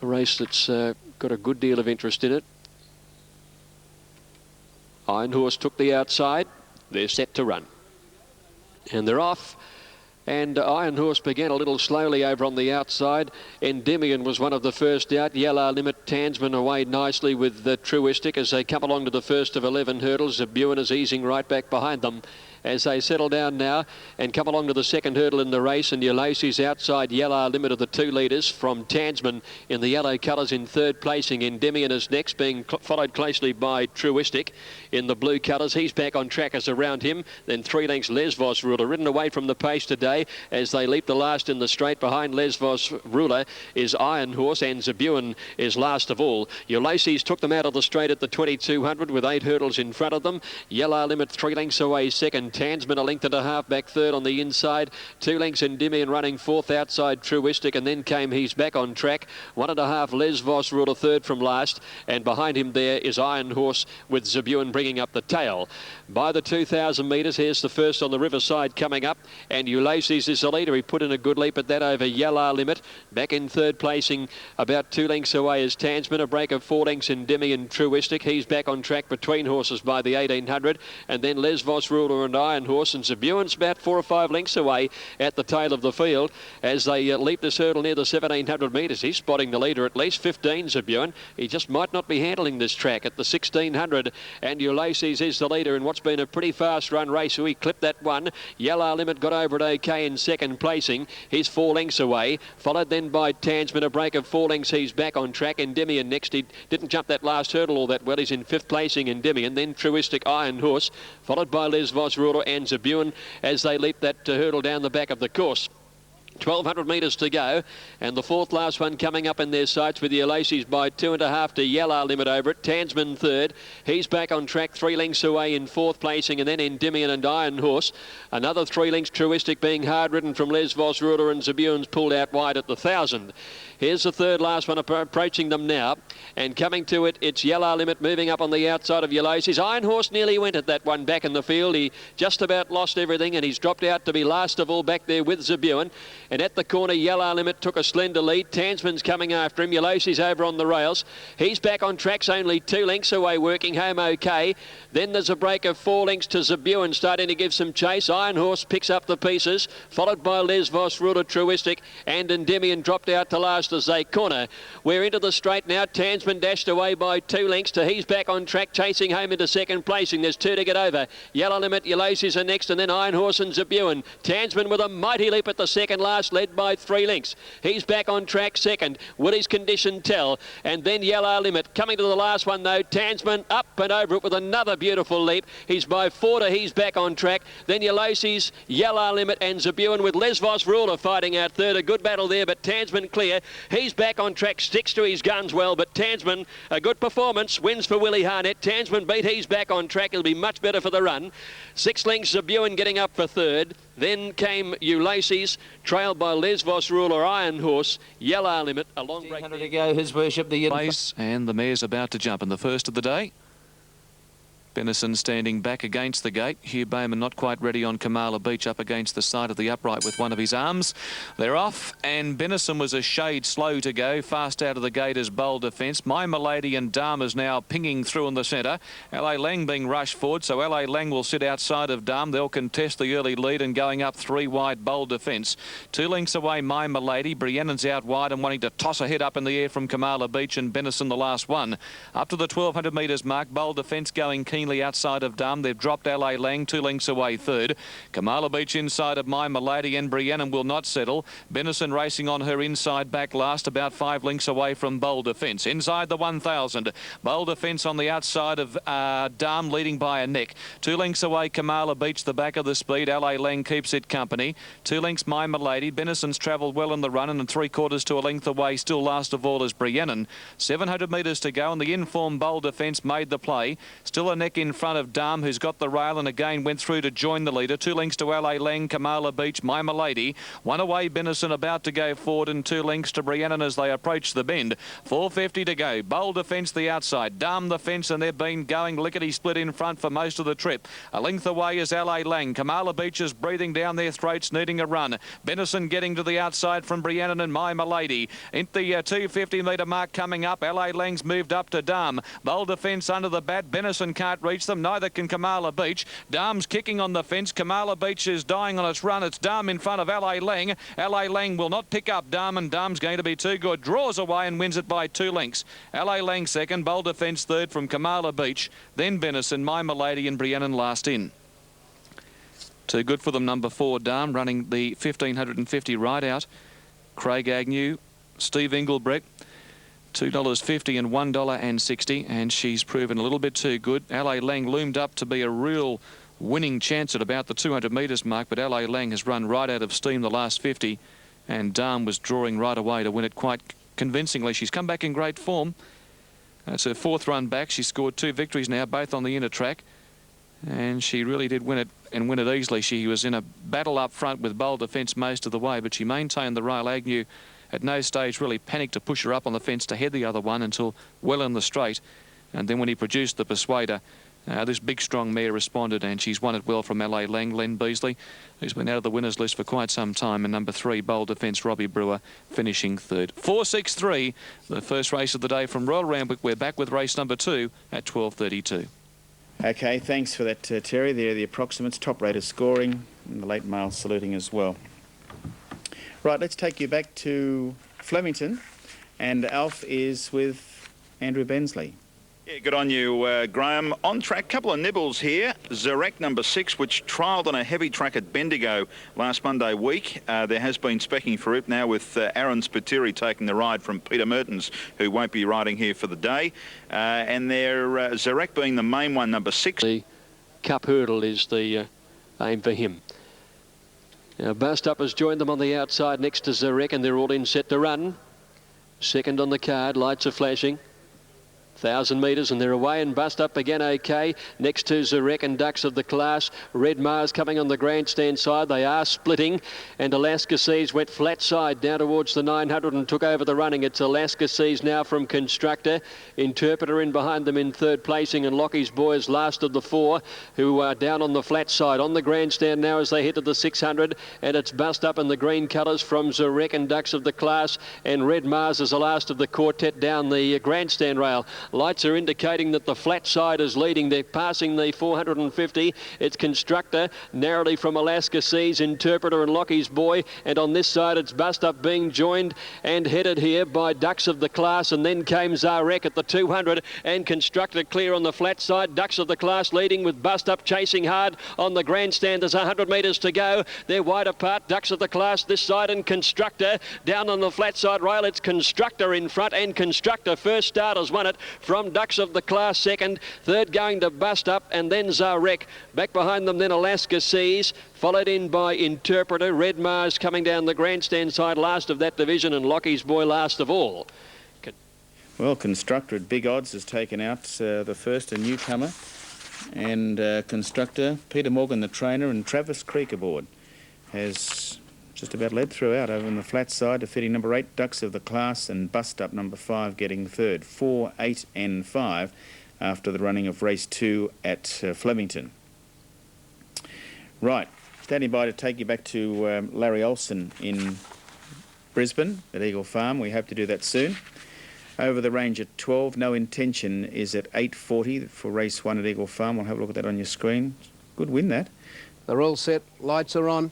A race that's got a good deal of interest in it. Iron Horse took the outside. They're set to run. And they're off. And Iron Horse began a little slowly over on the outside. Endymion was one of the first out. Yellow Limit, Tansman away nicely with Truistic as they come along to the first of 11 hurdles. Zabuan is easing right back behind them as they settle down now and come along to the second hurdle in the race. And Ulysses outside Yellow Limit of the 2 leaders from Tansman in the yellow colours in third placing. Endymion is next, being followed closely by Truistic in the blue colours. He's back on track as around him. Then 3 lengths Lesvos Ruler, ridden away from the pace today as they leap the last in the straight. Behind Lesvos Ruler is Iron Horse, and Zabuan is last of all. Ulysses took them out of the straight at the 2200 with 8 hurdles in front of them. Yellow Limit 3 lengths away second. Tansman a length and a half back third on the inside. 2 lengths Endymion running fourth outside Truistic, and then came He's Back on Track. 1.5 Lesvos Ruler third from last, and behind him there is Iron Horse with Zabuan bringing up the tail. By the 2,000 metres, here's the first on the riverside coming up, and Ulysses is the leader. He put in a good leap at that over Yellow Limit. Back in third placing about 2 lengths away is Tansman. A break of 4 lengths Endymion Truistic. He's back on track between horses by the 1800, and then Lesvos Ruler and Iron Horse, and Zabuan's about 4 or 5 lengths away at the tail of the field as they leap this hurdle near the 1700 metres. He's spotting the leader at least 15, Zabuan. He just might not be handling this track at the 1600, and Ulysses is the leader in what's been a pretty fast run race. So he clipped that one. Yellow Limit got over it okay in second placing. He's 4 lengths away, followed then by Tansman. A break of 4 lengths. He's back on track. Endymion next. He didn't jump that last hurdle all that well. He's in 5th placing, Endymion. Then Truistic, Iron Horse, followed by Lesvos Ruler and Zabuan as they leap that hurdle down the back of the course. 1,200 metres to go, and the 4th last one coming up in their sights with the Ulysses by 2.5 to Yellow Limit over it. Tansman third. He's back on track 3 lengths away in 4th placing, and then Endymion and Iron Horse. Another 3 lengths Truistic being hard ridden from Lesvos Ruler, and Zabuan's pulled out wide at the 1,000. Here's the third last one approaching them now, and coming to it, it's Yellow Limit moving up on the outside of Ulysses. Iron Horse nearly went at that one back in the field. He just about lost everything, and he's dropped out to be last of all back there with Zabuan. And at the corner, Yellow Limit took a slender lead. Tansman's coming after him. Ulysses over on the rails. He's back on tracks, only 2 lengths away, working home okay. Then there's a break of 4 lengths to Zabuan, starting to give some chase. Iron Horse picks up the pieces, followed by Lesvos Ruler, Truistic, and Endymion dropped out to last as they corner. We're into the straight now. Tansman dashed away by 2 lengths to He's Back on Track, chasing home into second placing. There's 2 to get over. Yellow Limit, Ulysses are next, and then Iron Horse and Zabuan. Tansman with a mighty leap at the second last, led by 3 lengths. He's Back on Track second. Will his condition tell? And then Yellow Limit. Coming to the last one though, Tansman up and over it with another beautiful leap. He's by 4 to He's Back on Track. Then Ulysses, Yellow Limit and Zabuan with Lesvos Ruler fighting out third. A good battle there, but Tansman clear. He's Back on Track, sticks to his guns well, but Tansman, a good performance, wins for Willie Harnett. Tansman beat He's Back on Track. He'll be much better for the run. 6 lengths Zabuan getting up for third. Then came Ulysses, trailed by Lesvos Ruler, Iron Horse, Yellow Limit, a long break. 100 to go, His Worship, the place, and the mare's about to jump in the first of the day. Benison standing back against the gate. Hugh Bowman not quite ready on Kamala Beach, up against the side of the upright with one of his arms. They're off, and Benison was a shade slow to go. Fast out of the gate is Bold Defence. My Milady and Dharma's now pinging through in the centre. L.A. Lang being rushed forward, so L.A. Lang will sit outside of Dharma. They'll contest the early lead, and going up 3 wide, Bold Defence. 2 lengths away, My Milady. Briennan's out wide and wanting to toss a head up in the air from Kamala Beach, and Benison the last one. Up to the 1,200 metres mark, Bold Defence going keenly outside of Dharma. They've dropped L.A. Lang 2 lengths away third. Kamala Beach inside of My Milady, and Briennan will not settle. Benison racing on her inside back last, about 5 lengths away from Bold Defence. Inside the 1,000. Bold Defence on the outside of Dharma, leading by a neck. 2 lengths away, Kamala Beach, the back of the speed. L.A. Lang keeps it company. 2 lengths, My Milady. Benison's travelled well in the run, and 3/4 to a length away, still last of all is Briennan. 700 metres to go, and the informed Bold Defence made the play. Still a neck back in front of Dam, who's got the rail and again went through to join the leader. 2 lengths to LA Lang, Kamala Beach, My Milady. 1 away, Benison about to go forward, and 2 lengths to Rhiannon as they approach the bend. 4.50 to go. Bold Defence the outside. Dam the fence, and they've been going lickety-split in front for most of the trip. A length away is LA Lang. Kamala Beach is breathing down their throats, needing a run. Benison getting to the outside from Rhiannon and My Milady. Into the 250 metre mark coming up. LA Lang's moved up to Dam. Bold Defence under the bat. Benison can't reach them. Neither can Kamala Beach. Dam's kicking on the fence. Kamala Beach is dying on its run. It's Dam in front of LA Lang. LA Lang will not pick up Dam, and Dam's going to be too good. Draws away and wins it by 2 lengths. LA Lang second. Bold Defence third from Kamala Beach. Then Benison, My Milady and Rhiannon last in. Too good for them, number 4, Dam, running the 1550 ride out. Craig Agnew, Steve Engelbrecht, $2.50 and $1.60, and she's proven a little bit too good. LA Lang loomed up to be a real winning chance at about the 200 metres mark, but LA Lang has run right out of steam the last 50, and Dam was drawing right away to win it quite convincingly. She's come back in great form. It's her 4th run back. She's scored 2 victories now, both on the inner track, and she really did win it, and win it easily. She was in a battle up front with Bold Defence most of the way, but she maintained the rail. Agnew at no stage really panicked to push her up on the fence to head the other one until well in the straight, and then when he produced the Persuader, this big strong mare responded, and she's won it well from LA Lang. Len Beasley, who's been out of the winners list for quite some time, and number 3 Bold Defence Robbie Brewer finishing 3rd. 4.63, the first race of the day from Royal Randwick. We're back with race number 2 at 12.32. Okay, thanks for that, Terry. There are the approximates, top rate of scoring, and the late mail saluting as well. Right, let's take you back to Flemington, and Alf is with Andrew Bensley. Yeah, good on you, Graham. On track, couple of nibbles here. Zarek, number 6, which trialled on a heavy track at Bendigo last Monday week. There has been specking for it now, with Aaron Spiteri taking the ride from Peter Mertens, who won't be riding here for the day. And there, Zarek being the main one, number 6. The Cup Hurdle is the aim for him. Now, Bust Up has joined them on the outside next to Zarek, and they're all in set to run. Second on the card, lights are flashing. 1,000 metres and they're away, and Bust Up again okay. Next to Zarek and Ducks of the Class. Red Mars coming on the grandstand side. They are splitting, and Alaska Seas went flat side down towards the 900 and took over the running. It's Alaska Seas now from Constructor. Interpreter in behind them in 3rd placing, and Lockie's Boys last of the 4, who are down on the flat side. On the grandstand now as they head to the 600, and it's Bust Up in the green colours from Zarek and Ducks of the Class, and Red Mars is the last of the quartet down the grandstand rail. Lights are indicating that the flat side is leading. They're passing the 450. It's Constructor, narrowly from Alaska Seas, Interpreter and Lockie's Boy. And on this side, it's Bust Up being joined and headed here by Ducks of the Class. And then came Zarek at the 200, and Constructor clear on the flat side. Ducks of the Class leading, with Bust Up chasing hard on the grandstand. There's 100 metres to go. They're wide apart. Ducks of the Class this side, and Constructor down on the flat side rail. It's Constructor in front, and Constructor first starters won it from Ducks of the Class second. 3rd going to Bust Up, and then Zarek. Back behind them then Alaska Seas, followed in by Interpreter. Red Mars coming down the grandstand side last of that division, and Lockie's Boy last of all. Well, Constructor at big odds has taken out the first, a newcomer, and Constructor, Peter Morgan the trainer, and Travis Creek aboard, has just about led throughout over on the flat side, defeating number 8 Ducks of the Class, and Bust Up number 5 getting 3rd. 4, 8 and 5 after the running of race 2 at Flemington. Right, standing by to take you back to Larry Olsen in Brisbane at Eagle Farm. We hope to do that soon. Over the range at 12, No Intention is at 8.40 for race 1 at Eagle Farm. We'll have a look at that on your screen. Good win, that. They're all set, lights are on.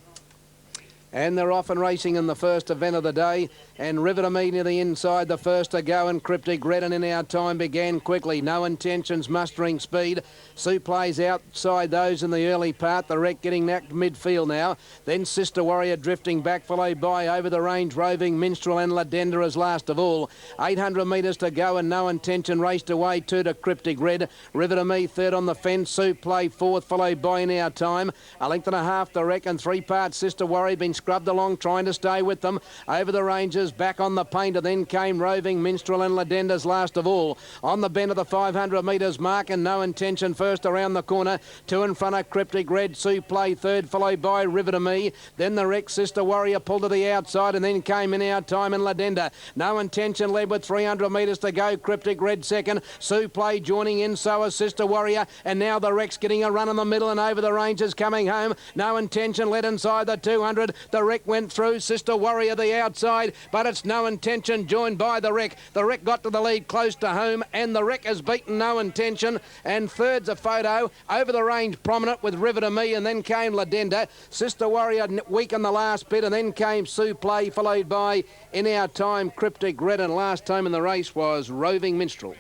And they're off and racing in the first event of the day. And River to Me near the inside, the first to go, and Cryptic Red, and in our time began quickly. No Intentions mustering speed. Sue plays outside those in the early part. The Wreck getting that midfield now. Then Sister Warrior drifting back, followed by over the range Roving Minstrel and Ladenda as last of all. 800 metres to go, and No Intention raced away 2 to Cryptic Red. River to Me 3rd on the fence. Sue play 4th, followed by in our time. 1.5 lengths the Wreck, and 3 parts Sister Warrior been scrubbed along, trying to stay with them. Over the ranges Races back on the painter, then came Roving Minstrel and Ladenda's last of all. On the bend of the 500 metres mark, and No Intention first around the corner. Two in front of Cryptic Red, Sue Play third, followed by River to Me. Then the Rex Sister Warrior pulled to the outside, and then came In Our Time and Ladenda. No Intention led with 300 metres to go. Cryptic Red second. Sue Play joining in, so is Sister Warrior. And now the Rex getting a run in the middle and over the ranges coming home. No Intention led inside the 200. The Wreck went through. Sister Warrior the outside, but it's No Intention joined by the Wreck. The Wreck got to the lead close to home, and the Wreck has beaten No Intention. And third's a photo over the range prominent with River to Me, and then came Ladenda. Sister Warrior weak in the last bit, and then came Sue Play, followed by In Our Time, Cryptic Red, and last time in the race was Roving Minstrel.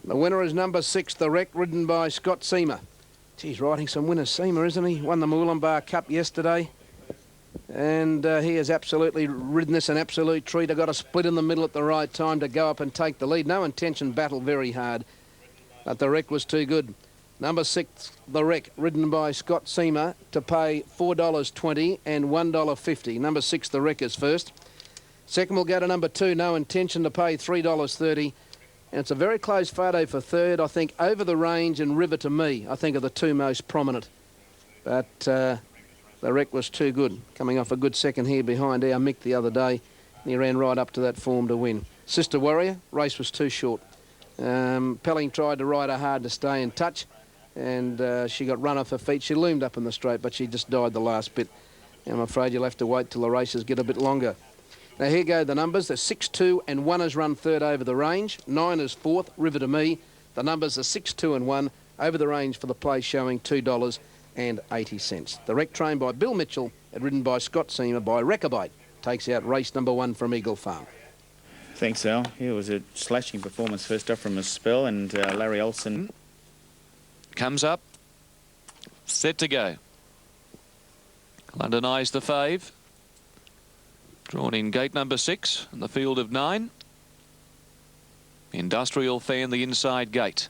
The winner is number 6, the Wreck, ridden by Scott Seamer. He's riding some winners, Seamer, isn't he? Won the Moolumbar Cup yesterday. And he has absolutely ridden this an absolute treat. I got a split in the middle at the right time to go up and take the lead. No Intention battled very hard, but the Wreck was too good. Number 6, the Wreck, ridden by Scott Seamer, to pay $4.20 and $1.50. Number 6, the Wreck is first. Second will go to number 2, No Intention, to pay $3.30. And it's a very close photo for third. I think Over the Range and River to Me, I think, are the two most prominent. But the Wreck was too good, coming off a good second here behind our Mick the other day. And he ran right up to that form to win. Sister Warrior, race was too short. Pelling tried to ride her hard to stay in touch, and she got run off her feet. She loomed up in the straight, but she just died the last bit. And I'm afraid you'll have to wait till the races get a bit longer. Now here go the numbers. They're 6, 2 and 1 has run third Over the Range. 9 is fourth, River to Me. The numbers are 6, 2 and 1. Over the Range for the place showing $2.80. The Wreck, trained by Bill Mitchell and ridden by Scott Seamer by Rechabite, takes out race number 1 from Eagle Farm. Thanks, Al. It was a slashing performance first up from a spell, and Larry Olsen comes up, set to go. London Eye's the fave. Drawn in gate number 6 in the field of 9. Industrial Fan the inside gate.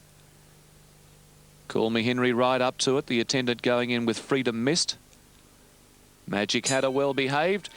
Call Me Henry right up to it. The attendant going in with Freedom Mist. Magic Hatter well behaved.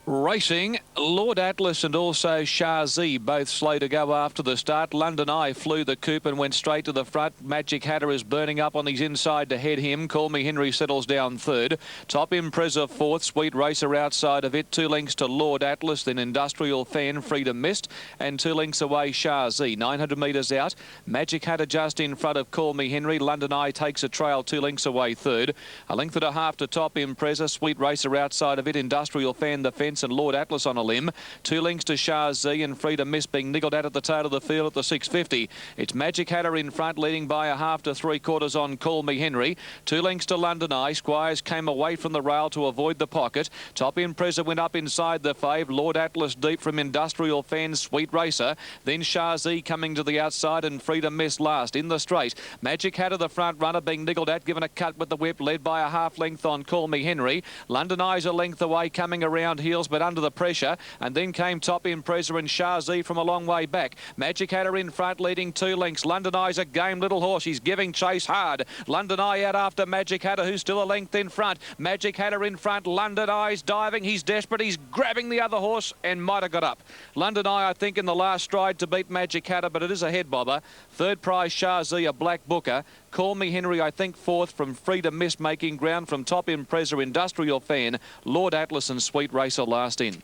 Racing, Lord Atlas and also Shah-Z, both slow to go after the start. London Eye flew the coop and went straight to the front. Magic Hatter is burning up on his inside to head him. Call Me Henry settles down third. Top Impreza fourth. Sweet Racer outside of it. 2 lengths to Lord Atlas, then Industrial Fan, Freedom Mist, and 2 lengths away Shah-Z. 900 metres out. Magic Hatter just in front of Call Me Henry. London Eye takes a trail 2 lengths away third. A length and a half to Top Impreza. Sweet Racer outside of it. Industrial Fan the fence, and Lord Atlas on a limb. 2 lengths to Shah-Z, and Freedom Mist being niggled out at the tail of the field at the 650. It's Magic Hatter in front, leading by a half to 3/4 on Call Me Henry. 2 lengths to London Eye. Squires came away from the rail to avoid the pocket. Top Impreza went up inside the fave. Lord Atlas deep from Industrial Fan, Sweet Racer. Then Shah-Z coming to the outside, and Freedom Mist last in the straight. Magic Hatter the front runner being niggled at, given a cut with the whip, led by a half length on Call Me Henry. London Eye's a length away, coming around heels, but under the pressure, and then came Top Impreza and Shah-Z from a long way back. Magic Hatter in front, leading 2 lengths. London Eye's a game little horse. He's giving chase hard. London Eye out after Magic Hatter, who's still a length in front. Magic Hatter in front. London Eye's diving. He's desperate. He's grabbing the other horse and might have got up. London Eye, I think, in the last stride to beat Magic Hatter, but it is a head bobber. Third prize Shah-Z, a black booker. Call Me Henry, I think, fourth from Freedom Mist, making ground from Top Impreza, Industrial Fan, Lord Atlas and Sweet Racer last in.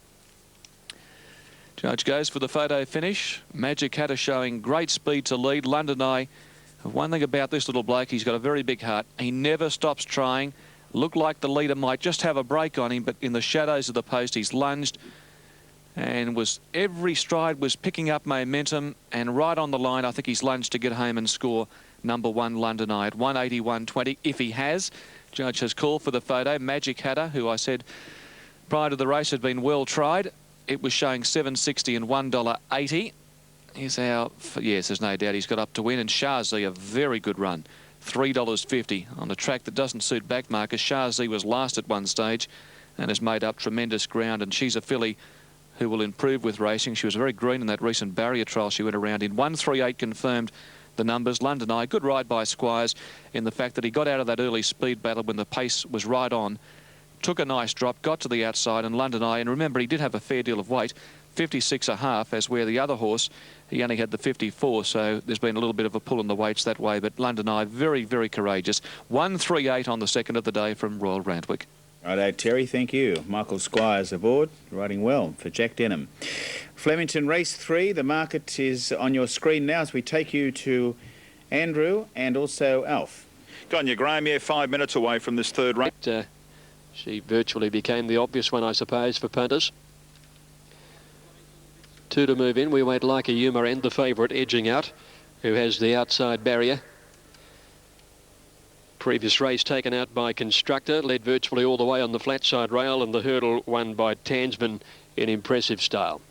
Judge goes for the photo finish. Magic Hatter showing great speed to lead. London Eye, one thing about this little bloke, he's got a very big heart. He never stops trying. Looked like the leader might just have a break on him, but in the shadows of the post, he's lunged and every stride was picking up momentum, and right on the line, I think he's lunged to get home and score number 1 London Eye at 181.20 if he has. Judge has called for the photo. Magic Hatter, who I said prior to the race had been well tried. It was showing $7.60 and $1.80. Here's our, yes, there's no doubt he's got up to win. And Shah-Z, a very good run, $3.50 on a track that doesn't suit back markers. Shah-Z was last at one stage and has made up tremendous ground. And she's a filly who will improve with racing. She was very green in that recent barrier trial she went around in. 138 confirmed the numbers. London Eye, good ride by Squires in the fact that he got out of that early speed battle when the pace was right on. took a nice drop, got to the outside, and London Eye, and remember, he did have a fair deal of weight, 56.5, as where the other horse, he only had the 54, so there's been a little bit of a pull in the weights that way, but London Eye, very, very courageous. 138 on the second of the day from Royal Randwick. Righto, Terry, thank you. Michael Squires aboard, riding well for Jack Denham. Flemington Race 3, the market is on your screen now as we take you to Andrew and also Alf. Go on, you, Graham. Yeah, 5 minutes away from this third race. She virtually became the obvious one, I suppose, for punters. 2 to move in. We wait Like a Humour and the favourite edging out, who has the outside barrier. Previous race taken out by Constructor, led virtually all the way on the flat side rail, and the hurdle won by Tansman in impressive style.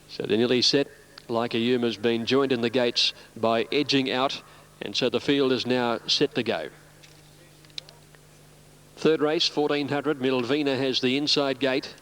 So they're nearly set. Like a Humour's been joined in the gates by edging out, and so the field is now set to go. Third race, 1400. Milvina has the inside gate.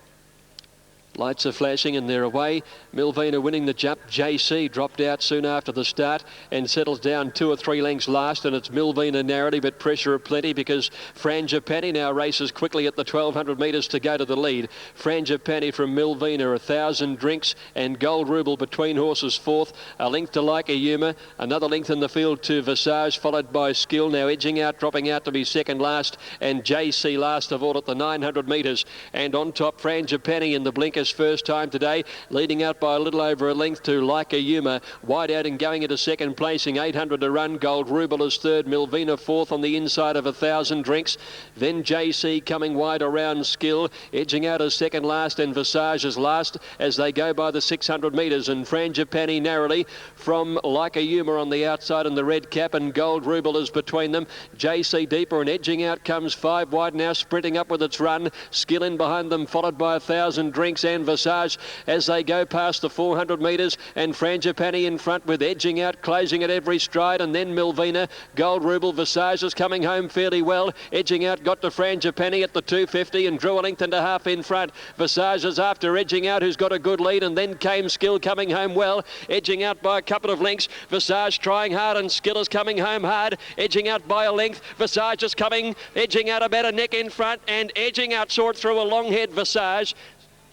Lights are flashing and they're away. Milvina winning the jump. JC dropped out soon after the start and settles down 2 or 3 lengths last, and it's Milvina narrowly, but pressure aplenty because Frangipani now races quickly at the 1200 metres to go to the lead. Frangipani from Milvina, 1,000 Drinks and Gold Ruble between horses fourth. A length to Like a Humour. Another length in the field to Visage, followed by Skill. Now edging out, dropping out to be second last, and JC last of all at the 900 metres. And on top, Frangipani in the blinkers first time today, leading out by a little over a length to Like a Humour. Wide out and going into second placing, 800 to run. Gold Ruble is third, Milvina fourth on the inside of 1,000 Drinks. Then JC coming wide around Skill, edging out as second last, and Visage is last as they go by the 600 metres, and Frangipani narrowly from Like a Humour on the outside, and the red cap and Gold Ruble is between them. JC deeper, and edging out comes 5 wide now, sprinting up with its run. Skill in behind them, followed by 1,000 Drinks and Visage as they go past the 400 metres, and Frangipani in front with edging out, closing at every stride, and then Milvina. Gold Ruble, Visage is coming home fairly well. Edging out got to Frangipani at the 250 and drew a length and a half in front. Visage is after edging out, who's got a good lead, and then came Skill coming home well. Edging out by a couple of lengths. Visage trying hard, and Skill is coming home hard. Edging out by a length. Visage is coming, edging out about a neck in front, and edging out saw it through a long head. Visage.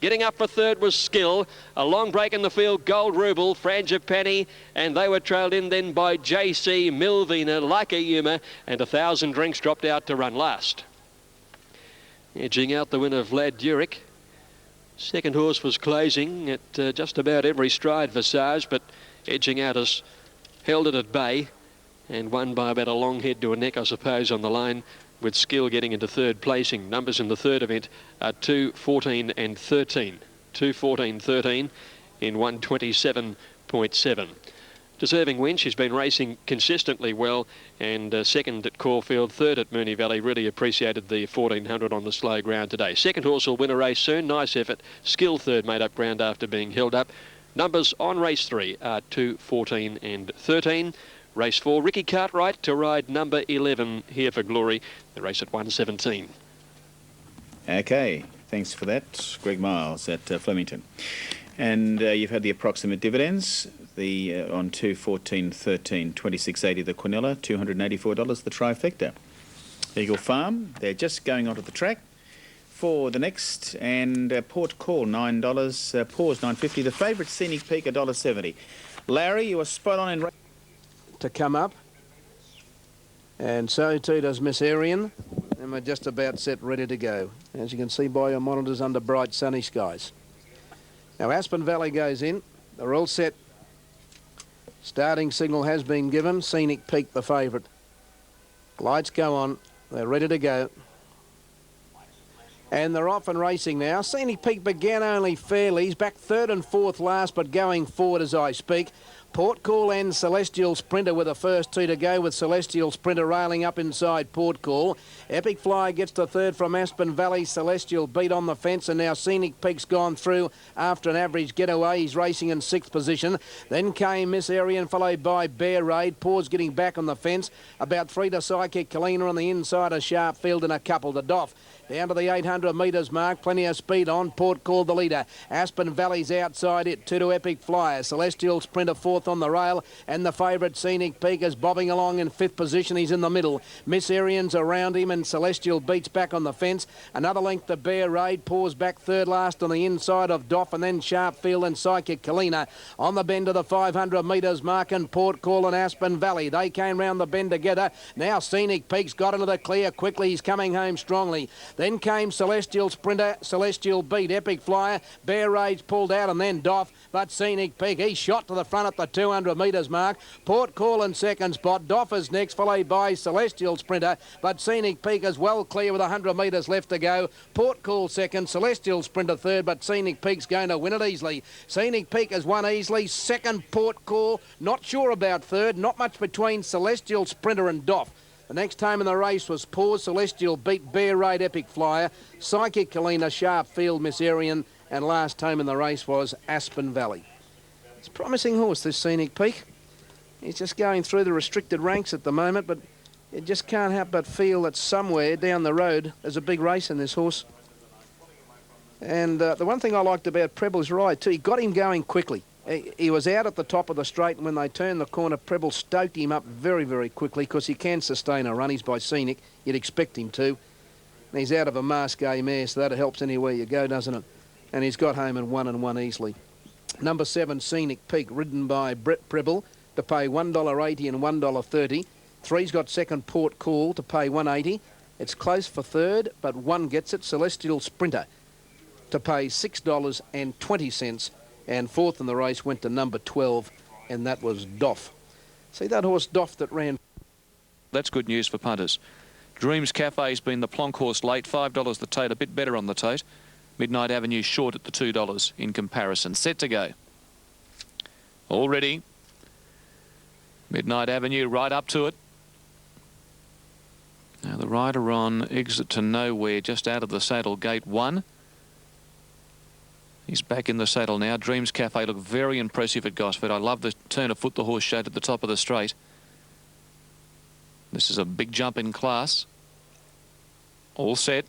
Getting up for third was Skill. A long break in the field, Gold Ruble, Frangipani, and they were trailed in then by JC, Milvina, Like a Humour, and 1,000 Drinks dropped out to run last. Edging out the winner, Vlad Durick. Second horse was closing at just about every stride, Visage, but edging out has held it at bay and won by about a long head to a neck, I suppose, on the line, with Skill getting into third placing. Numbers in the third event are 2, 14 and 13. 2, 14, 13 in 127.7. Deserving win. She's been racing consistently well, and second at Caulfield, third at Moonee Valley. Really appreciated the 1400 on the slow ground today. Second horse will win a race soon. Nice effort. Skill third, made up ground after being held up. Numbers on race 3 are 2, 14 and 13. Race 4, Ricky Cartwright to ride number 11 here for Glory. The race at 1:17. Okay, thanks for that, Greg Miles at Flemington. And you've had the approximate dividends. The on 2, 14, 13, 26.80 the Quinella, $284 the trifecta. Eagle Farm, they're just going onto the track for the next, and Port Call $9, Pause $9.50. The favourite Scenic Peak $1.70. Larry, you are spot on in to come up, and so too does Miss Arian, and we're just about set ready to go, as you can see by your monitors under bright sunny skies. Now Aspen Valley goes in. They're all set. Starting signal has been given. Scenic Peak the favourite. Lights go on. They're ready to go, and they're off and racing now. Scenic Peak began only fairly. He's back third and fourth last, but going forward as I speak. Port Call and Celestial Sprinter were the first 2 to go, with Celestial Sprinter railing up inside Port Call. Epic Fly gets to third from Aspen Valley. Celestial beat on the fence, and now Scenic Peak's gone through after an average getaway. He's racing in 6th position. Then came Miss Arian, followed by Bear Raid. Pause getting back on the fence. About 3 to Psychic Kalina on the inside of Sharp Field, and a couple to Doff. Down to the 800 metres mark. Plenty of speed on. Port Call the leader. Aspen Valley's outside it. 2 to Epic Flyer. Celestial Sprinter fourth on the rail. And the favourite Scenic Peak is bobbing along in 5th position. He's in the middle. Miss Arian's around him and Celestial beats back on the fence. Another length to Bear Raid. Pours back third last on the inside of Doff, and then Sharpfield and Psychic Kalina on the bend of the 500 metres mark, and Port Call and Aspen Valley. They came round the bend together. Now Scenic Peak's got into the clear quickly. He's coming home strongly. Then came Celestial Sprinter. Celestial beat Epic Flyer. Bear Raid pulled out, and then Doff. But Scenic Peak, he shot to the front at the 200 metres mark. Port Call in second spot. Doff is next, followed by Celestial Sprinter. But Scenic Peak is well clear with 100 metres left to go. Port Call second. Celestial Sprinter third, but Scenic Peak's going to win it easily. Scenic Peak has won easily. Second, Port Call. Not sure about third. Not much between Celestial Sprinter and Doff. The next time in the race was Poor. Celestial beat Bear Raid Epic Flyer. Psychic Kalina, Sharpfield, Miss Arian. And last time in the race was Aspen Valley. It's a promising horse, this Scenic Peak. He's just going through the restricted ranks at the moment, but you just can't help but feel that somewhere down the road there's a big race in this horse. And the one thing I liked about Preble's ride too, he got him going quickly. He was out at the top of the straight, and when they turned the corner, Preble stoked him up very, very quickly because he can sustain a run. He's by Scenic. You'd expect him to. And he's out of a Masqué mare, so that helps anywhere you go, doesn't it? And he's got home and won easily. Number 7, Scenic Peak, ridden by Brett Preble, to pay $1.80 and $1.30. 3's got second, Port Call, to pay $1.80. It's close for third, but 1 gets it, Celestial Sprinter, to pay $6.20, and fourth in the race went to number 12, and that was Doff. See that horse Doff that ran? That's good news for punters. Dreams Cafe's been the plonk horse late, $5 the tote, a bit better on the tote. Midnight Avenue short at the $2 in comparison. Set to go. All ready. Midnight Avenue right up to it. Now the rider on exit to nowhere, just out of the saddle, gate 1. He's back in the saddle now. Dreams Cafe looked very impressive at Gosford. I love the turn of foot the horse showed at the top of the straight. This is a big jump in class. All set.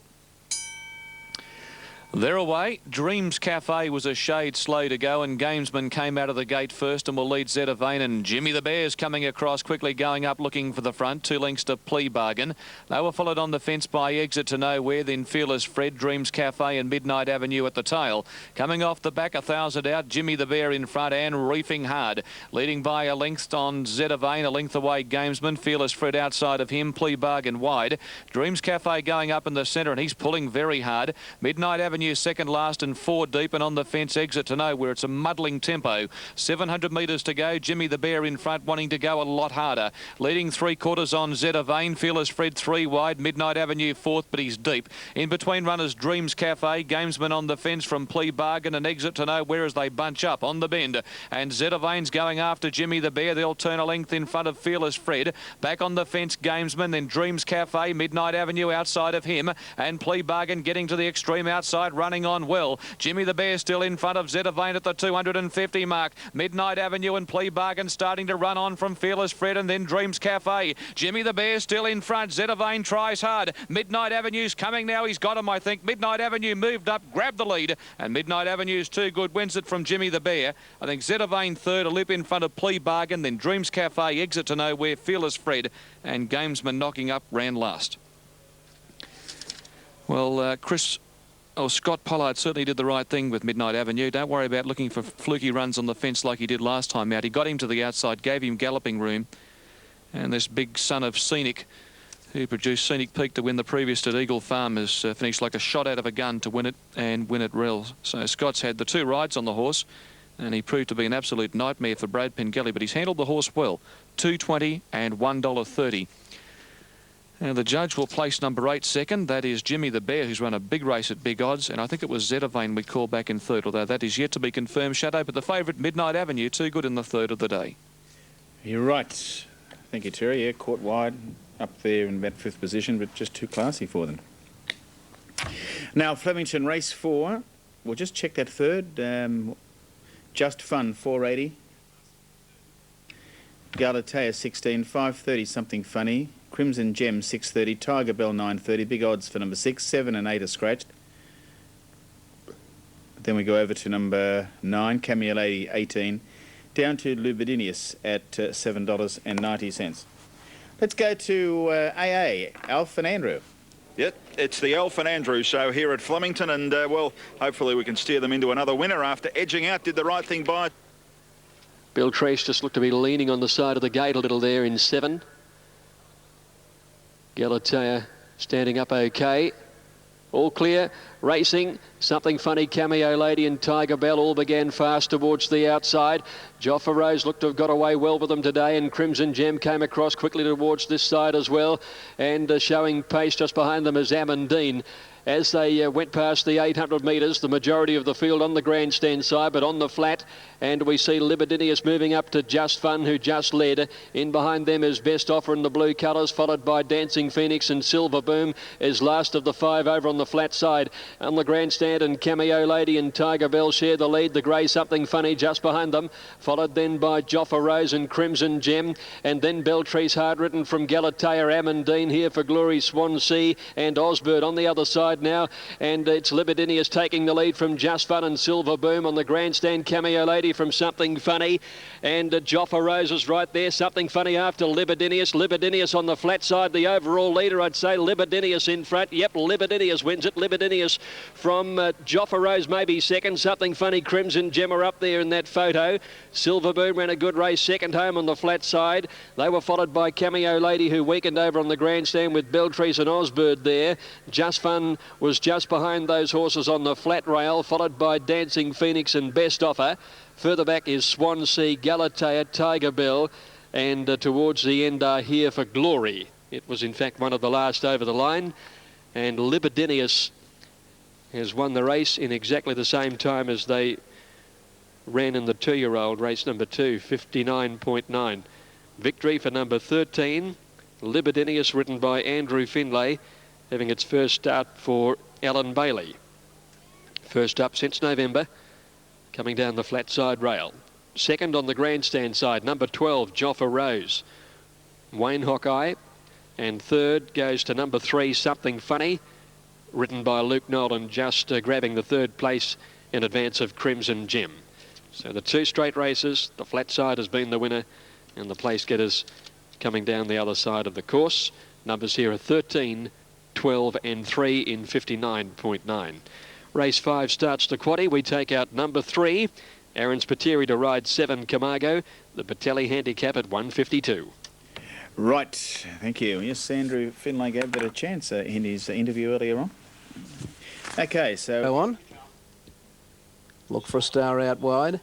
They're away. Dreams Cafe was a shade slow to go, and Gamesman came out of the gate first and will lead Zeta Vane, and Jimmy the Bear's coming across quickly, going up looking for the front. 2 lengths to Plea Bargain. They were followed on the fence by Exit to Nowhere, then Fearless Fred, Dreams Cafe and Midnight Avenue at the tail. Coming off the back, 1,000 out, Jimmy the Bear in front and reefing hard. Leading by a length on Zeta Vane, a length away Gamesman, Fearless Fred outside of him, Plea Bargain wide. Dreams Cafe going up in the centre, and he's pulling very hard. Midnight Avenue second last and 4 deep, and on the fence Exit to Nowhere. It's a muddling tempo. 700 metres to go. Jimmy the Bear in front, wanting to go a lot harder. Leading 3/4 on Zeta Vane. Fearless Fred 3 wide. Midnight Avenue fourth, but he's deep. In between runners Dreams Cafe. Gamesman on the fence from Plea Bargain, and Exit to Nowhere as they bunch up on the bend. And Zeta Vane's going after Jimmy the Bear. They'll turn a length in front of Fearless Fred. Back on the fence Gamesman, then Dreams Cafe. Midnight Avenue outside of him, and Plea Bargain getting to the extreme outside, running on well. Jimmy the Bear still in front of Zeta Vane at the 250 mark. Midnight Avenue and Plea Bargain starting to run on from Fearless Fred, and then Dreams Cafe. Jimmy the Bear still in front. Zeta Vane tries hard. Midnight Avenue's coming now. He's got him, I think. Midnight Avenue moved up, grabbed the lead, and Midnight Avenue's too good. Wins it from Jimmy the Bear. I think Zeta Vane third, a lip in front of Plea Bargain, then Dreams Cafe, Exit to Nowhere, Fearless Fred, and Gamesman knocking up ran last. Well, Scott Pollard certainly did the right thing with Midnight Avenue. Don't worry about looking for fluky runs on the fence like he did last time out. He got him to the outside, gave him galloping room. And this big son of Scenic, who produced Scenic Peak to win the previous at Eagle Farm, has finished like a shot out of a gun to win it and win it well. So Scott's had the 2 rides on the horse, and he proved to be an absolute nightmare for Brad Pengelly, but he's handled the horse well. $2.20 and $1.30. And the judge will place number 8 second. That is Jimmy the Bear, who's run a big race at big odds. And I think it was Zeta Vane we called back in third, although that is yet to be confirmed. Shadow, but the favourite Midnight Avenue, too good in the third of the day. You're right. Thank you, Terry. Yeah, caught wide up there in about 5th position, but just too classy for them. Now, Flemington race 4. We'll just check that third. Just Fun, 480. Galatea, 16. 530, Something Funny. Crimson Gem 6.30, Tiger Bell 9.30, big odds for number 6, 7 and 8 are scratched. Then we go over to number 9, Cameo Lady 18, down to Lubidinius at $7.90. Let's go to AA, Alf and Andrew. Yep, it's the Alf and Andrew show here at Flemington, and well, hopefully we can steer them into another winner after edging out, did the right thing by. Bill Trace just looked to be leaning on the side of the gate a little there in 7. Galatea standing up okay. All clear, racing, Something Funny, Cameo Lady and Tiger Bell all began fast towards the outside. Joffa Rose looked to have got away well with them today, and Crimson Gem came across quickly towards this side as well, and showing pace just behind them is Amandine. As they went past the 800 metres, the majority of the field on the grandstand side, but on the flat, and we see Libidinius moving up to Just Fun, who just led. In behind them is Best Offer in the blue colours, followed by Dancing Phoenix, and Silver Boom is last of the 5 over on the flat side. On the grandstand, and Cameo Lady and Tiger Bell share the lead. The grey Something Funny just behind them, followed then by Joffa Rose and Crimson Gem, and then Beltree's Hard Ridden from Galatea, Amandine here for Glory, Swansea and Osbird on the other side now, and it's Libidinius taking the lead from Just Fun and Silver Boom. On the grandstand, Cameo Lady from Something Funny, and Joffa Rose is right there. Something Funny after Libidinius. Libidinius on the flat side, the overall leader, I'd say. Libidinius in front. Yep, Libidinius wins it. Libidinius from Joffa Rose maybe second. Something Funny, Crimson Gem are up there in that photo. Silver Boom ran a good race second home on the flat side. They were followed by Cameo Lady, who weakened over on the grandstand with Beltrees and Osbird there. Just Fun was just behind those horses on the flat rail, followed by Dancing Phoenix and Best Offer. Further back is Swansea, Galatea, Tiger Bell, and towards the end are Here for Glory. It was in fact one of the last over the line, and Libidinius has won the race in exactly the same time as they ran in the 2-year-old race number 2, 59.9. Victory for number 13, Libidinius, ridden by Andrew Finlay, having its first start for Alan Bailey. First up since November, coming down the flat side rail. Second on the grandstand side, number 12, Joffa Rose, Wayne Hawkeye, and third goes to number 3, Something Funny, ridden by Luke Nolan, just grabbing the third place in advance of Crimson Gem. So the 2 straight races, the flat side has been the winner, and the place getters coming down the other side of the course. Numbers here are 13, 12 and 3 in 59.9. Race 5 starts the quaddie. We take out number 3, Aaron Spiteri, to ride 7, Camargo, the Patelli handicap at 152. Right, thank you. Yes, Andrew Finlay gave that a chance in his interview earlier on. Okay, so Go on. Look for a star out wide.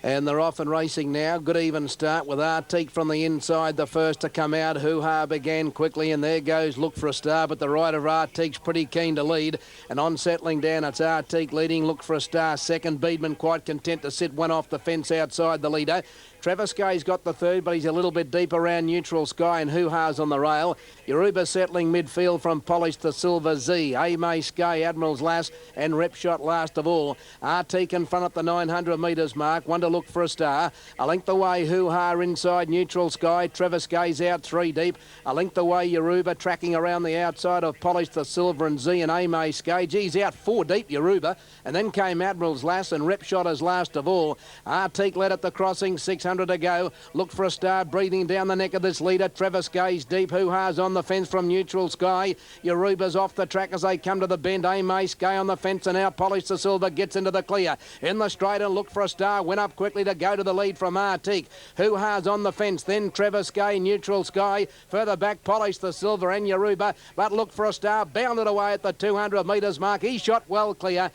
And they're off and racing now. Good even start with Artique from the inside, the first to come out. Hoo-Ha began quickly, and there goes Look for a Star, but the rider Artique's pretty keen to lead. And on settling down, it's Artique leading, Look for a Star second. Beedman quite content to sit one off the fence outside the leader. Travis Gay's got the third, but he's a little bit deep around Neutral Sky, and Hoo-Ha's on the rail. Yoruba settling midfield from Polished to Silver Z. A-May Sky, Admiral's Lass, and Repshot last of all. Artique in front at the 900 metres mark. One to Look for a Star. A length away, Hoo-Ha inside Neutral Sky. Travis Gay's out 3 deep. A length away, Yoruba tracking around the outside of Polished to Silver and Z, and A-May Sky. Geez, out 4 deep, Yoruba. And then came Admiral's Lass, and Repshot as last of all. Artique led at the crossing, 600 to go. Look for a Star breathing down the neck of this leader. Travis Gay's deep. Hoo-Ha's on the fence from Neutral Sky. Yoruba's off the track as they come to the bend. A-May Sky on the fence, and now Polished to Silver gets into the clear. In the straight, and Look for a Star went up quickly to go to the lead from Artique. Hoo-Ha's on the fence, then Travis Gay, Neutral Sky. Further back, Polished to Silver and Yoruba, but Look for a Star bounded away at the 200 metres mark. He shot well clear.